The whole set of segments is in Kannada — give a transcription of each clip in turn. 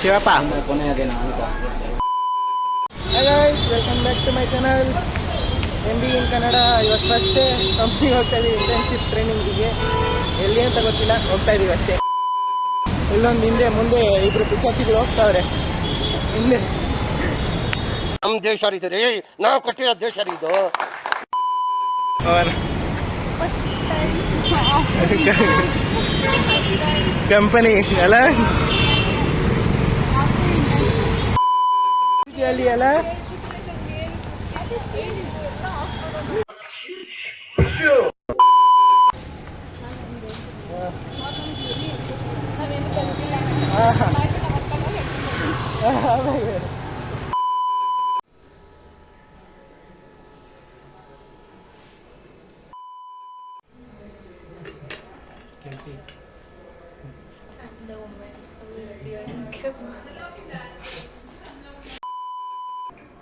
Shivappa welcome back to my channel MB in Kannada. ಇವತ್ತು ಫಸ್ಟ್ ಕಂಪ್ನಿಗೆ ಹೋಗ್ತಾ ಇದ್ದೀವಿ ಇಂಟರ್ನ್ಶಿಪ್ ಟ್ರೈನಿಂಗಿಗೆ. ಎಲ್ಲಿ ಅಂತ ಗೊತ್ತಿಲ್ಲ, ಹೋಗ್ತಾ ಇದ್ದೀವಿ ಅಷ್ಟೇ. ಇಲ್ಲೊಂದು ಹಿಂದೆ ಮುಂದೆ ಇಬ್ಬರು ಪಿಚಾಚಿಗಳು ಹೋಗ್ತಾವ್ರೆ ಹಿಂದೆ. ನಮ್ಮ ದೇಶ ಇದು ರೀ, ನಾವು ಕೊಟ್ಟಿರೋ ದೇಶ ಇದು. ಕಂಪನಿ ಅಲ್ಲ ಅಲ್ಲಿ ಅಲ್ಲ.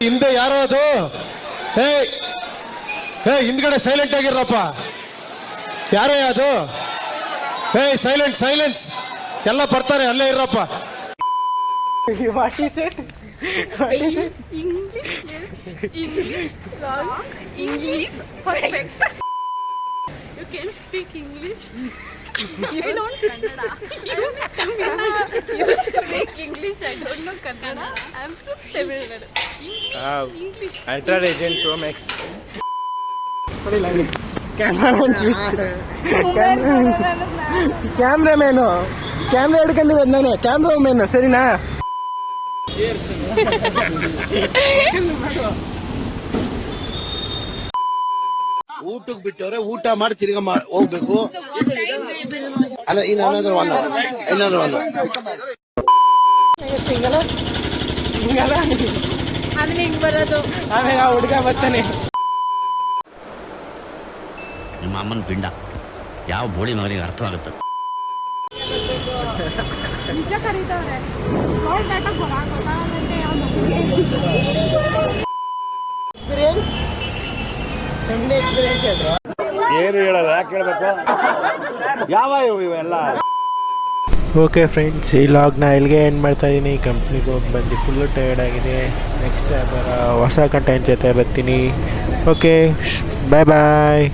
ಹಿಂದೆ ಯಾರೋ ಅದು, ಹೇ ಹಿಂದ್ಗಡೆ ಸೈಲೆಂಟ್ ಆಗಿರಪ್ಪ. ಯಾರೇ ಅದು? ಸೈಲೆನ್ಸ್ ಎಲ್ಲ ಬರ್ತಾರೆ, ಅಲ್ಲೇ ಇರಪ್ಪ. What is it? English perfect. You can speak English. I don't Kannada. You speak English. I don't know Kannada. I'm from Tamil Nadu. English. Ultra Agent Pro Max. Cameraman camera ಹಿಡ್ಕೊಂಡಿರೋದು ನಾನೇ, ಕ್ಯಾಮ್ರಾ ಮ್ಯಾನು. ಸರಿನಾ? ಊಟಕ್ಕೆ ಬಿಟ್ಟವ್ರೆ, ಊಟ ಮಾಡಿ ತಿರ್ಗಾ ಹೋಗ್ಬೇಕು. ಅಲ್ಲ ಇನ್ನೇನಾದ್ರೂ ಹಿಂಗಲ್ಲ ಆಮೇಲೆ ಹಿಂಗ್ ಬರೋದು. ಆಮೇಲೆ ಆ ಹುಡುಗ ಬರ್ತಾನೆ. ನಿಮ್ಮ ಅಮ್ಮನ ಪಿಂಡ ಯಾವ ಬೋಳಿ ಮಗನಿಗೆ ಅರ್ಥವಾಗುತ್ತೆ? ನಿಜ ಕರೀತವ್ರೆ. ಎಕ್ಸ್ಪೀರಿಯನ್ಸ್ ಆದ್ರು ಏನು ಹೇಳಲ್ಲ, ಯಾಕೆ ಹೇಳ್ಬೇಕು? ಯಾವ ಇವೆಲ್ಲ. ಓಕೆ ಫ್ರೆಂಡ್ಸ್, ಈ ಲಾಗ್ನ ಇಲ್ಲಿಗೆ ಎಂಡ್ ಮಾಡ್ತಾ ಇದ್ದೀನಿ. ಕಂಪ್ನಿಗೆ ಹೋಗಿ ಬಂದು ಫುಲ್ಲು ಟಯರ್ಡ್ ಆಗಿದೆ. ನೆಕ್ಸ್ಟ್ ಹೊಸ ಕಂಟೆಂಟ್ ಜೊತೆ ಬರ್ತೀನಿ. ಓಕೆ, ಬಾಯ್ ಬಾಯ್.